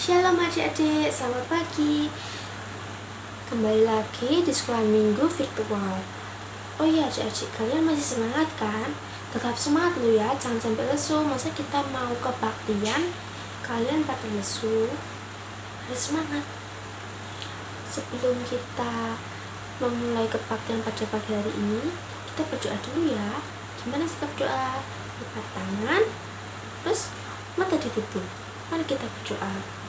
Shalom adik-adik, selamat pagi. Kembali lagi di sekolah minggu virtual. Oh iya adik-adik, kalian masih semangat kan? Tetap semangat lu ya, jangan sampai lesu. Masa kita mau kebaktian, kalian pada lesu? Harus semangat. Sebelum kita memulai kebaktian pada pagi hari ini, kita berdoa dulu ya. Gimana sikap doa? Lipat tangan, terus mata ditutup. Mari kita berdoa.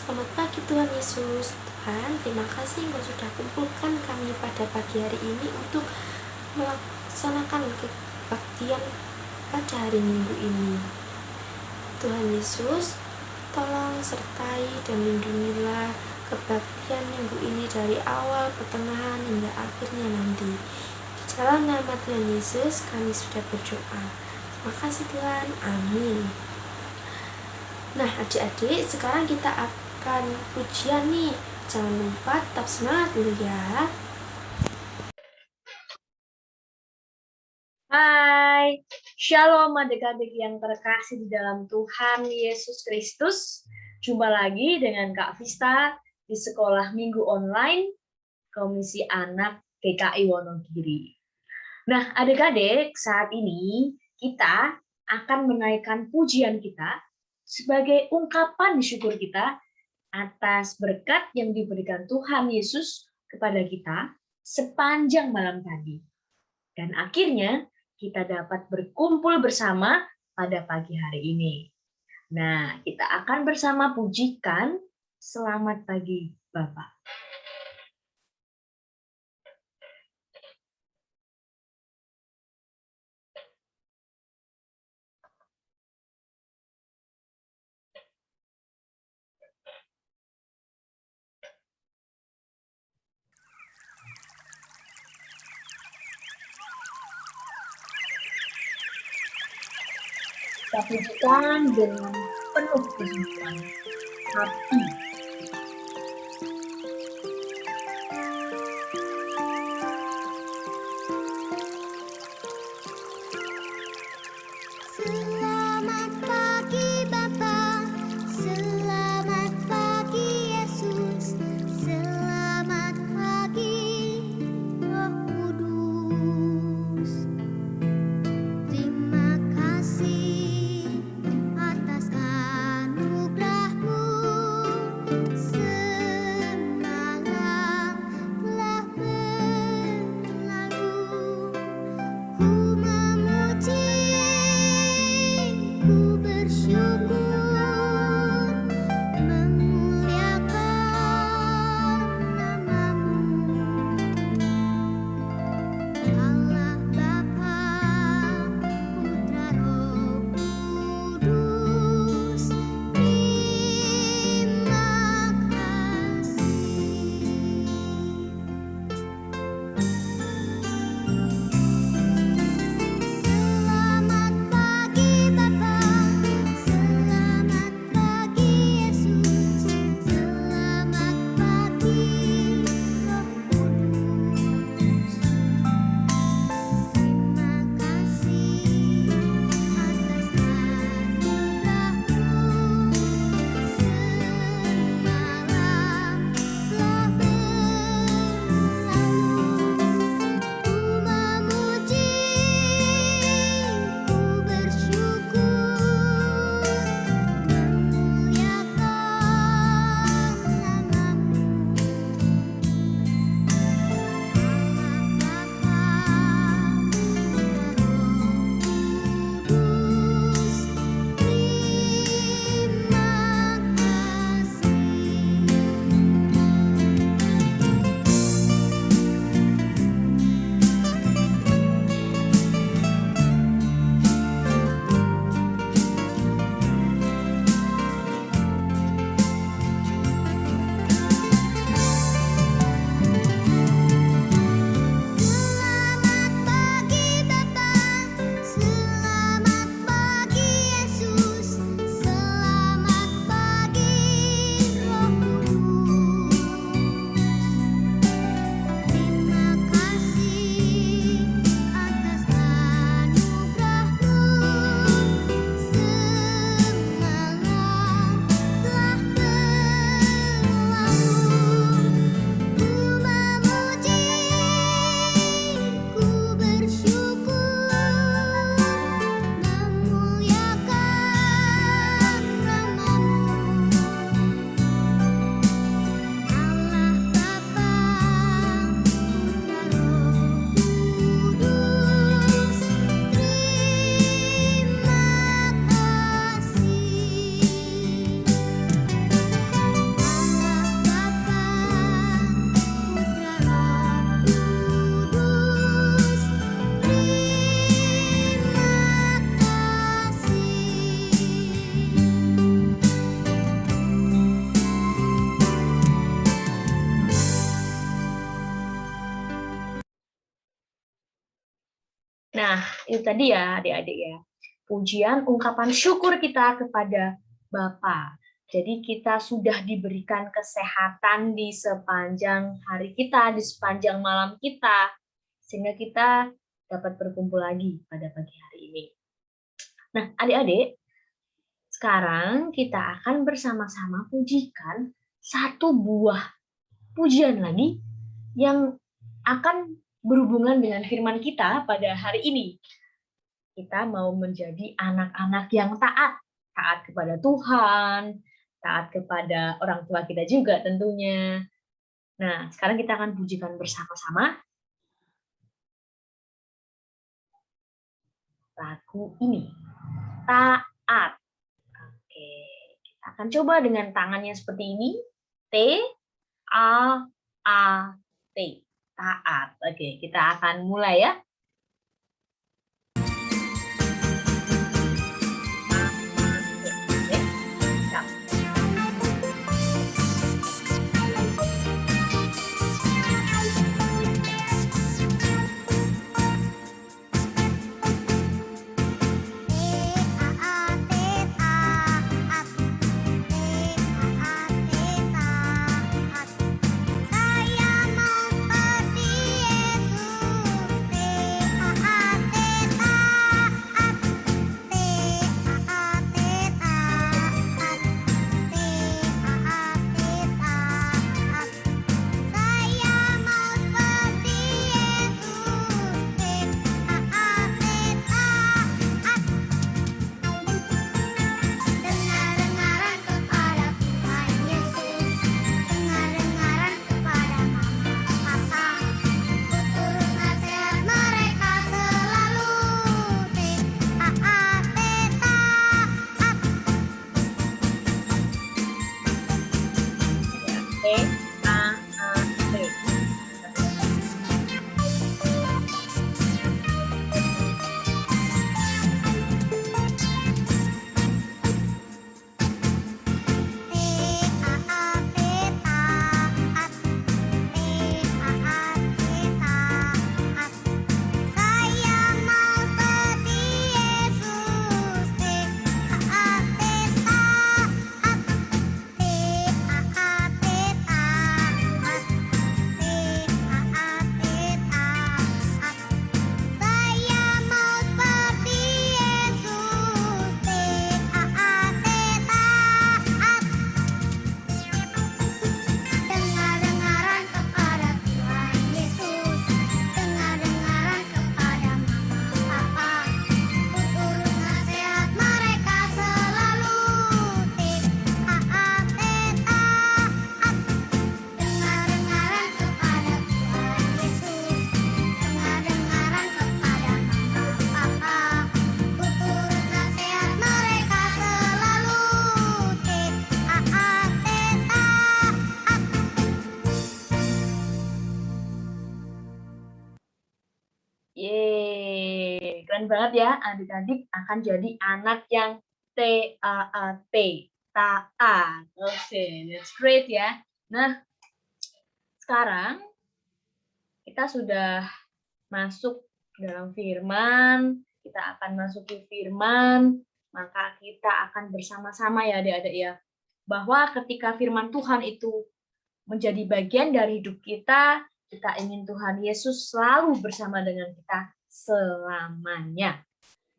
Selamat pagi Tuhan Yesus. Tuhan, terima kasih Engkau sudah kumpulkan kami pada pagi hari ini untuk melaksanakan kebaktian pada hari Minggu ini. Tuhan Yesus, tolong sertai dan lindungilah kebaktian minggu ini dari awal, pertengahan, hingga akhirnya nanti. Di dalam nama Tuhan Yesus kami sudah berdoa. Terima kasih Tuhan. Amin. Nah adik-adik, sekarang kita akan ujian nih. Jangan lupa tetap semangat dulu ya. Hai, Shalom adik-adik yang terkasih di dalam Tuhan Yesus Kristus. Jumpa lagi dengan Kak Vista di Sekolah Minggu Online Komisi Anak GKI Wonogiri. Nah adik-adik, saat ini kita akan menaikkan pujian kita sebagai ungkapan syukur kita atas berkat yang diberikan Tuhan Yesus kepada kita sepanjang malam tadi. Dan akhirnya kita dapat berkumpul bersama pada pagi hari ini. Nah, kita akan bersama pujikan Selamat Pagi Bapak. Kita pujikan dengan penuh kesungguhan hati. Selamat pagi Bapa, selamat pagi Yesus, selamat pagi Roh Kudus. Terima kasih atas anugerah-Mu Itu tadi ya adik-adik ya. Pujian ungkapan syukur kita kepada Bapa. Jadi kita sudah diberikan kesehatan di sepanjang hari kita, di sepanjang malam kita, sehingga kita dapat berkumpul lagi pada pagi hari ini. Nah, adik-adik, sekarang kita akan bersama-sama pujikan satu buah pujian lagi yang akan berhubungan dengan firman kita pada hari ini. Kita mau menjadi anak-anak yang taat. Taat kepada Tuhan, taat kepada orang tua kita juga tentunya. Nah, sekarang kita akan pujikan bersama-sama lagu ini. Taat. Oke, kita akan coba dengan tangannya seperti ini. T, A, A, T. Taat. Oke, kita akan mulai ya. Yeay, keren banget ya, adik-adik akan jadi anak yang T-A-A-T, taat. Oke, that's great ya. Nah, sekarang kita sudah masuk dalam firman, kita akan masuki firman, maka kita akan bersama-sama ya adik-adik ya, bahwa ketika firman Tuhan itu menjadi bagian dari hidup kita, kita ingin Tuhan Yesus selalu bersama dengan kita selamanya.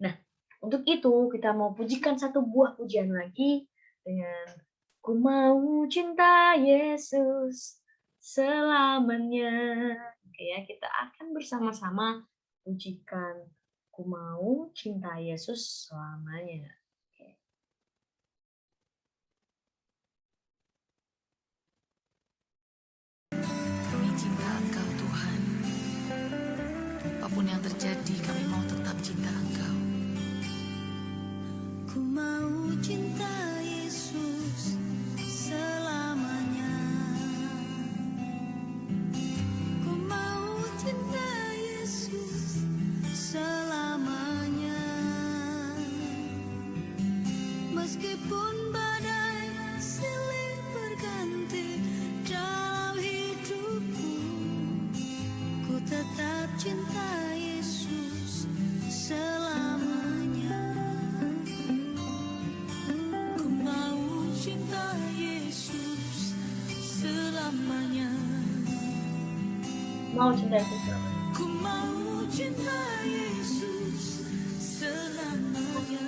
Nah, untuk itu kita mau pujikan satu buah pujian lagi dengan Ku mau cinta Yesus selamanya. Oke ya, kita akan bersama-sama pujikan Ku mau cinta Yesus selamanya. Apapun yang terjadi, kami mau tetap cinta Engkau. Ku mau cinta Yesus selamanya. Ku mau cinta Yesus selamanya. Meskipun badai silih berganti dalam hidupku, ku tetap cinta Yesus selamanya. mau cinta Yesus selamanya. Ku mau cinta Yesus selamanya.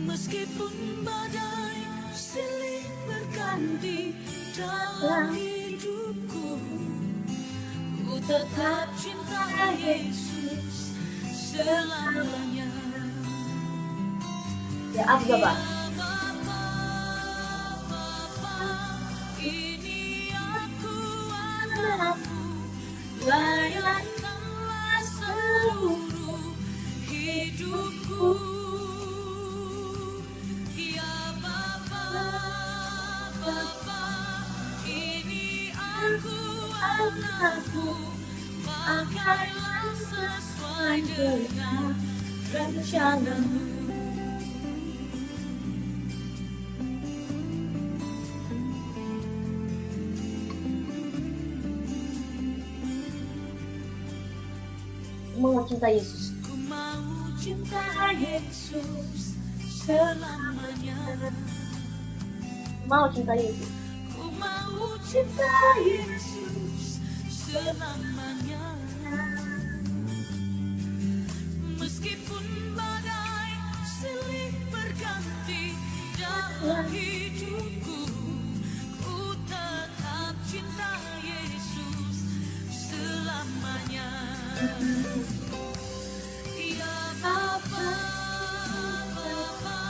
Meskipun badai silih berganti dalam hidupku, ku tetap cinta Yesus selamanya. Ya, Abga, Pak. Ini aku anakmu, layakkanlah seluruh hidupku. Ya Bapa, Bapa, ini aku anakmu, pakailah sesuai dengan rencanamu. Mau cinta Yesus. Ku mau cinta Yesus selamanya. Mau cinta Yesus. Ku mau cinta Yesus selamanya. Meskipun badai silih berganti dalam hidupku, ku tetap cinta Yesus selamanya. Ya Bapa, Bapa,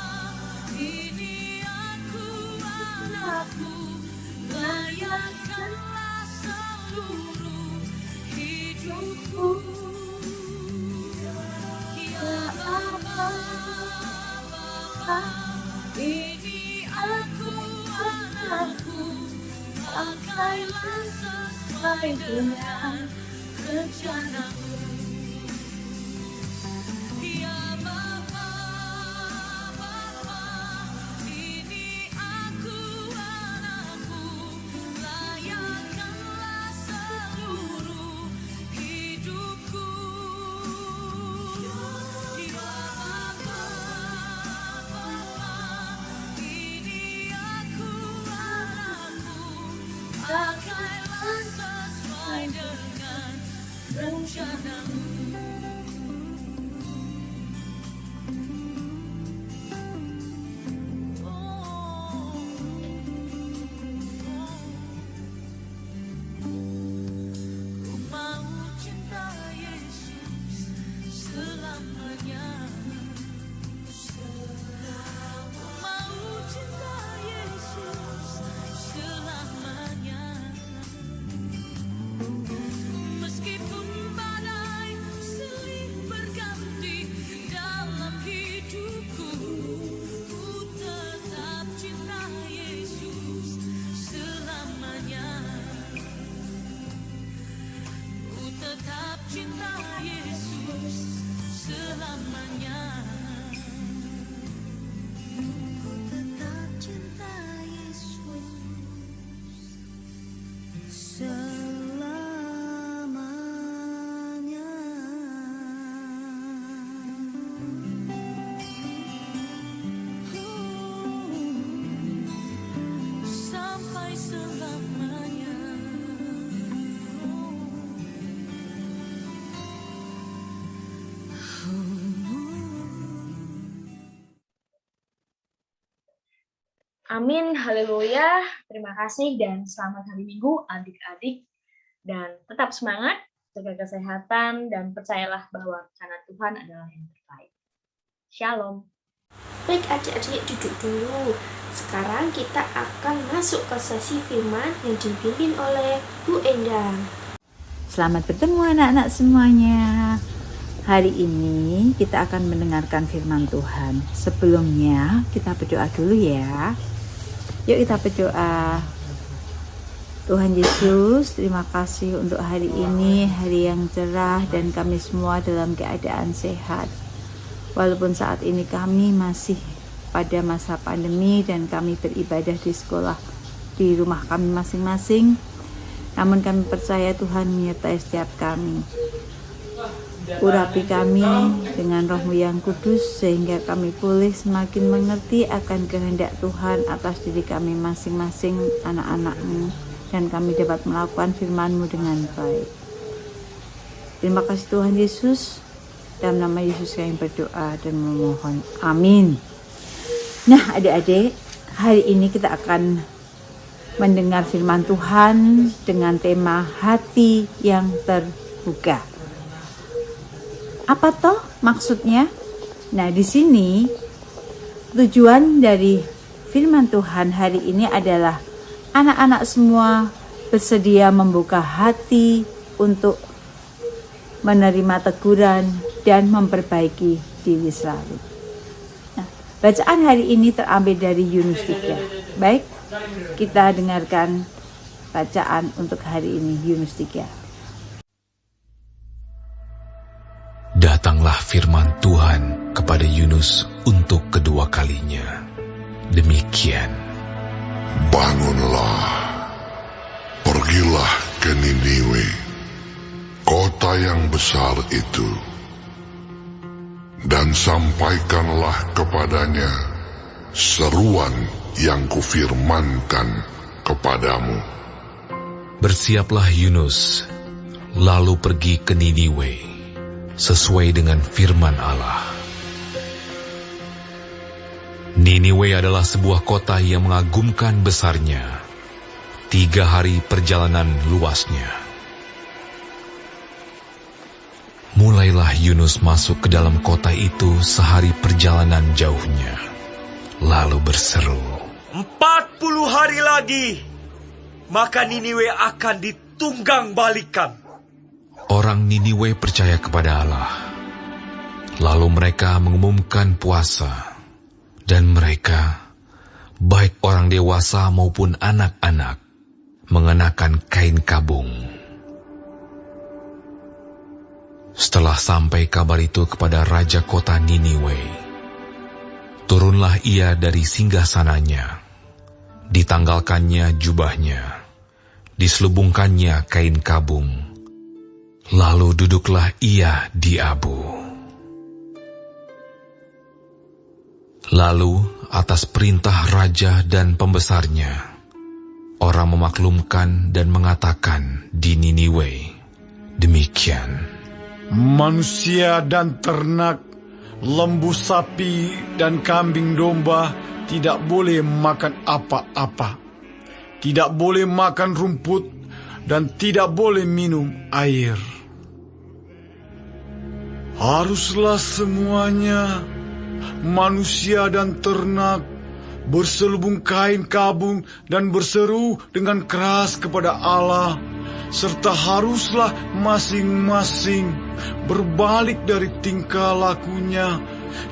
ini aku anakmu, layakkanlah seluruh hidupku. Ya Bapa, Bapa, ini aku anakmu, pakailah sesuai dengan rencanamu. Ya Bapa, Bapa, ini aku anakmu, layakkanlah seluruh hidupku. Ya Bapa, Bapa, ini aku anakmu, pakailah sesuai dengan rencanamu. Ku mau cinta Yesus selamanya. Ku mau cinta Yesus selamanya. Meskipun badai silih berganti dalam hidupku, ku tetap cinta Yesus selamanya. Ku tetap cinta Yesus selamanya. Ku tetap cinta Yesus selamanya. Sampai selamanya. Amin, haleluya. Terima kasih dan selamat hari Minggu adik-adik. Dan tetap semangat, jaga kesehatan, dan percayalah bahwa rencana Tuhan adalah yang terbaik. Shalom. Baik adik-adik, duduk dulu. Sekarang kita akan masuk ke sesi firman yang dipimpin oleh Bu Endang. Selamat bertemu anak-anak semuanya. Hari ini kita akan mendengarkan firman Tuhan. Sebelumnya kita berdoa dulu ya. Yuk kita berdoa. Tuhan Yesus, terima kasih untuk hari ini, hari yang cerah dan kami semua dalam keadaan sehat. Walaupun saat ini kami masih pada masa pandemi dan kami beribadah di sekolah, di rumah kami masing-masing, namun kami percaya Tuhan menyertai setiap kami. Urapi kami dengan Roh-Mu yang kudus sehingga kami boleh semakin mengerti akan kehendak Tuhan atas diri kami masing-masing anak-anak-Mu. dan kami dapat melakukan firman-Mu dengan baik. Terima kasih Tuhan Yesus. Dalam nama Yesus kami berdoa dan memohon. Amin. Nah, adik-adik, hari ini kita akan mendengar firman Tuhan dengan tema hati yang terbuka. Apa toh maksudnya? Nah, di sini tujuan dari firman Tuhan hari ini adalah anak-anak semua bersedia membuka hati untuk menerima teguran dan memperbaiki diri selalu. Nah, bacaan hari ini terambil dari Yunus 3. Baik, kita dengarkan bacaan untuk hari ini, Yunus 3. Datanglah firman Tuhan kepada Yunus untuk kedua kalinya. Demikian. Bangunlah, pergilah ke Niniwe, kota yang besar itu, dan sampaikanlah kepadanya seruan yang kufirmankan kepadamu. Bersiaplah Yunus, lalu pergi ke Niniwe, sesuai dengan firman Allah. Niniwe adalah sebuah kota yang mengagumkan besarnya, 3 hari perjalanan luasnya. Mulailah Yunus masuk ke dalam kota itu sehari perjalanan jauhnya, lalu berseru, 40 hari lagi, maka Niniwe akan ditunggang balikan. Orang Niniwe percaya kepada Allah. Lalu mereka mengumumkan puasa. Dan mereka, baik orang dewasa maupun anak-anak, mengenakan kain kabung. Setelah sampai kabar itu kepada raja kota Niniwe, turunlah ia dari singgasananya, ditanggalkannya jubahnya, diselubungkannya kain kabung, lalu duduklah ia di abu. Lalu, atas perintah raja dan pembesarnya, orang memaklumkan dan mengatakan di Niniwe, demikian. Manusia dan ternak, lembu sapi dan kambing domba tidak boleh makan apa-apa, tidak boleh makan rumput, dan tidak boleh minum air. Haruslah semuanya, manusia dan ternak, berselubung kain kabung dan berseru dengan keras kepada Allah, serta haruslah masing-masing berbalik dari tingkah lakunya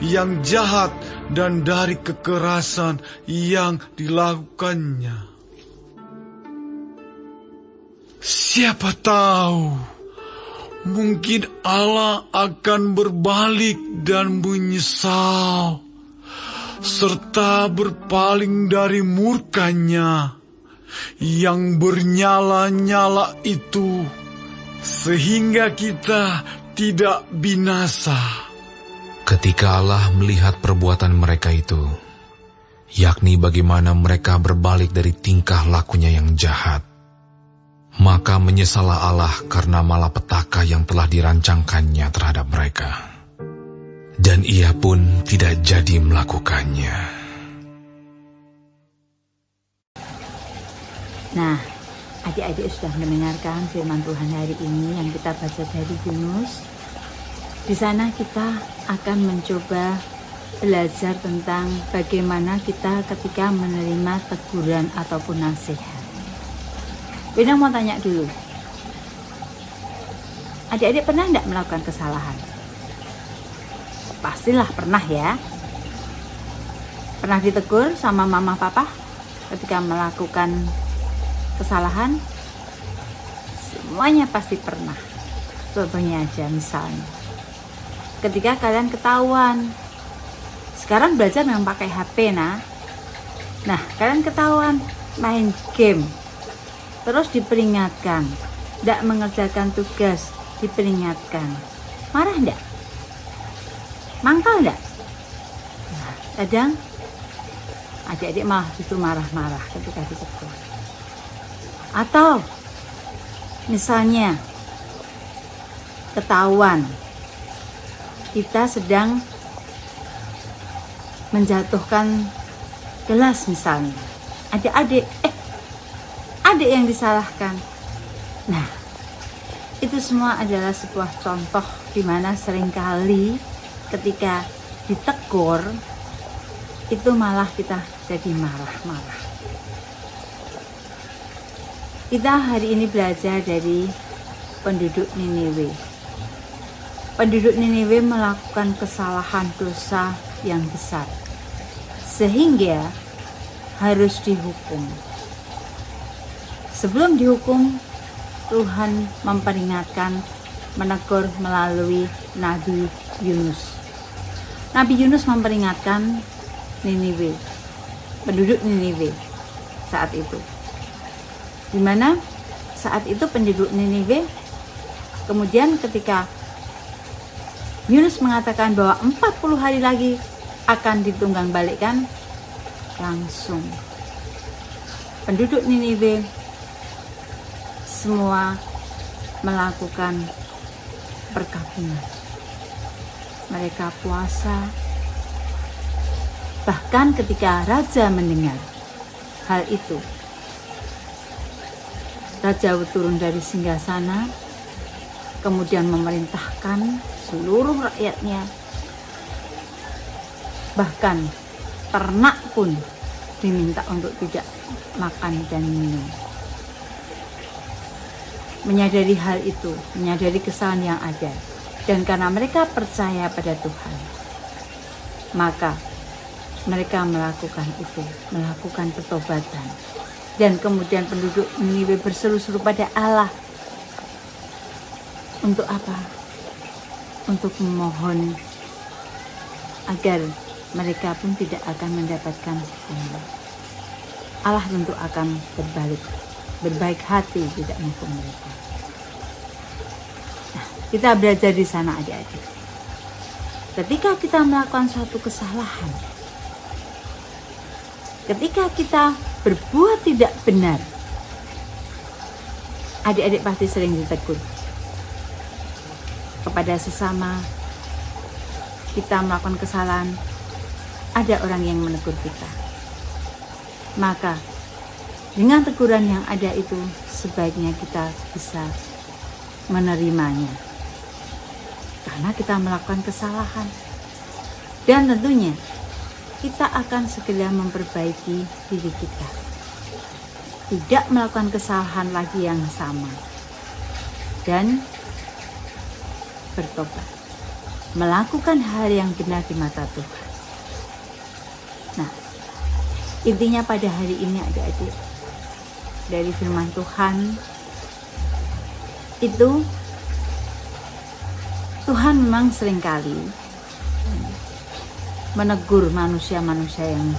yang jahat dan dari kekerasan yang dilakukannya. Siapa tahu, mungkin Allah akan berbalik dan menyesal, serta berpaling dari murkanya yang bernyala-nyala itu, sehingga kita tidak binasa. Ketika Allah melihat perbuatan mereka itu, yakni bagaimana mereka berbalik dari tingkah lakunya yang jahat, maka menyesallah Allah karena malapetaka yang telah dirancangkannya terhadap mereka. Dan ia pun tidak jadi melakukannya. Nah, adik-adik sudah mendengarkan firman Tuhan hari ini yang kita baca dari Yunus. Di sana kita akan mencoba belajar tentang bagaimana kita ketika menerima teguran ataupun nasihat. Bina mau tanya dulu, adik-adik pernah tidak melakukan kesalahan? Pastilah pernah ya. Pernah ditegur sama mama papa ketika melakukan kesalahan? Semuanya pasti pernah. Contohnya aja misalnya, ketika kalian ketahuan, sekarang belajar memang pakai HP nah kalian ketahuan main game, terus diperingatkan, tidak mengerjakan tugas, diperingatkan, marah enggak? Mangkal enggak? Nah, kadang adik-adik malah justru marah-marah ketika ditegur. Atau misalnya ketahuan kita sedang menjatuhkan gelas misalnya, adik yang disalahkan. Nah, itu semua adalah sebuah contoh di mana seringkali ketika ditegur itu malah kita jadi marah-marah. Kita hari ini belajar dari penduduk Niniwe. Penduduk Niniwe melakukan kesalahan dosa yang besar, sehingga harus dihukum. Sebelum dihukum, Tuhan memperingatkan, menegur melalui Nabi Yunus. Nabi Yunus memperingatkan Niniwe, penduduk Niniwe saat itu. Di mana saat itu penduduk Niniwe, kemudian ketika Yunus mengatakan bahwa 40 hari lagi akan ditunggang balikkan, langsung penduduk Niniwe semua melakukan perkabungan. Mereka puasa. Bahkan ketika raja mendengar hal itu, raja turun dari singgasana, kemudian memerintahkan seluruh rakyatnya, bahkan ternak pun diminta untuk tidak makan dan minum. Menyadari hal itu, menyadari kesalahan yang ada, dan karena mereka percaya pada Tuhan, maka mereka melakukan itu, melakukan pertobatan. Dan kemudian penduduk Niniwe berseru-seru pada Allah. Untuk apa? Untuk memohon agar mereka pun tidak akan mendapatkan hukuman. Allah tentu akan berbaik hati tidak menghukum mereka. Nah, kita belajar di sana adik-adik. Ketika kita melakukan suatu kesalahan, ketika kita berbuat tidak benar, adik-adik pasti sering ditegur. Kepada sesama kita melakukan kesalahan, ada orang yang menegur kita. Maka dengan teguran yang ada itu, sebaiknya kita bisa menerimanya, karena kita melakukan kesalahan. Dan tentunya kita akan segera memperbaiki diri kita, tidak melakukan kesalahan lagi yang sama, dan bertobat, melakukan hal yang benar di mata Tuhan. Nah, intinya pada hari ini adik-adik, dari firman Tuhan itu, Tuhan memang seringkali menegur manusia-manusia yang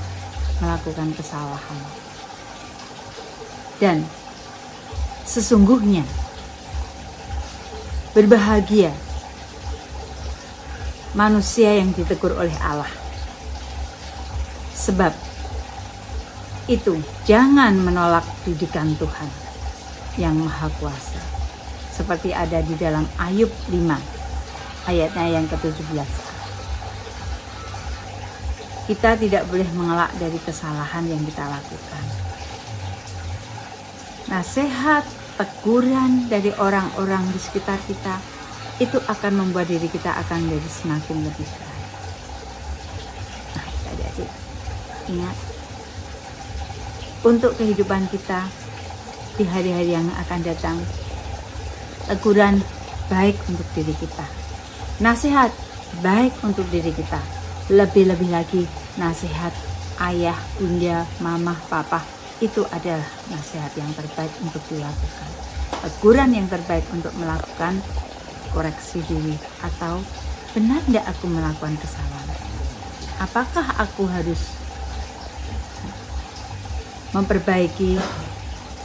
melakukan kesalahan. Dan sesungguhnya berbahagia manusia yang ditegur oleh Allah. Sebab itu jangan menolak didikan Tuhan yang Maha Kuasa. Seperti ada di dalam Ayub 5 ayatnya yang ke-17. Kita tidak boleh mengelak dari kesalahan yang kita lakukan. Nasihat, teguran dari orang-orang di sekitar kita itu akan membuat diri kita akan menjadi semakin lebih baik. Nah, adik-adik, ingat, untuk kehidupan kita di hari-hari yang akan datang, teguran baik untuk diri kita, nasihat baik untuk diri kita, lebih-lebih lagi nasihat ayah, bunda, mama, papa, itu adalah nasihat yang terbaik untuk dilakukan. Teguran yang terbaik untuk melakukan koreksi diri, atau benar tidak aku melakukan kesalahan? Apakah aku harus memperbaiki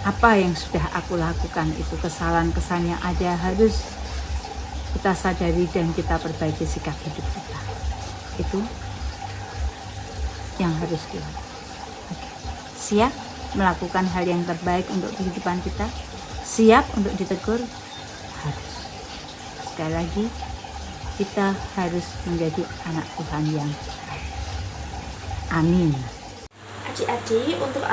apa yang sudah aku lakukan? Itu kesalahan-kesalahan yang ada harus kita sadari dan kita perbaiki sikap hidup kita. Itu yang harus dilakukan. Siap? melakukan hal yang terbaik untuk kehidupan kita? Siap untuk ditegur? Harus. Sekali lagi, kita harus menjadi anak Tuhan yang baik. Amin. Adik-adik, untuk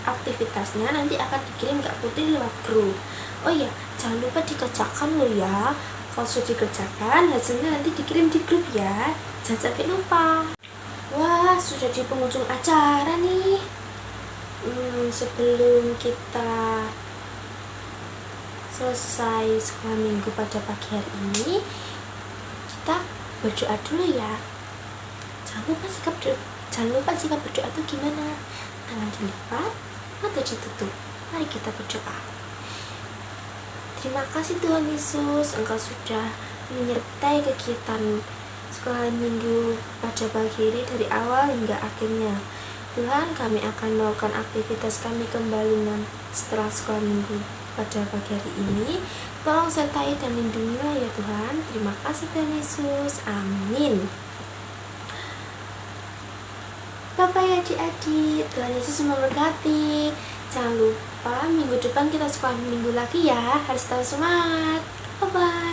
aktivitasnya nanti akan dikirim Kak Putri lewat grup. Oh iya, jangan lupa dikerjakan loh ya. Kalau sudah dikerjakan, hasilnya nanti dikirim di grup ya. Jangan sampai lupa. Wah, sudah di penghujung acara nih. Sebelum kita selesai sekolah minggu pada pagi hari ini, kita berdoa dulu ya. Jangan lupa sikap berdoa itu gimana? Tangan dilipat, mata ditutup. Mari kita berdoa. Terima kasih Tuhan Yesus, Engkau sudah menyertai kegiatan sekolah minggu pada pagi ini dari awal hingga akhirnya. Tuhan, kami akan melakukan aktivitas kami kembali setelah sekolah minggu pada pagi hari ini. Tolong sertai dan lindungilah ya Tuhan. Terima kasih Tuhan Yesus. Amin. Bapak ya adik-adik, Tuhan Yesus memberkati. Jangan lupa minggu depan kita sekolah minggu lagi ya. Harus tetap semangat. Bye-bye.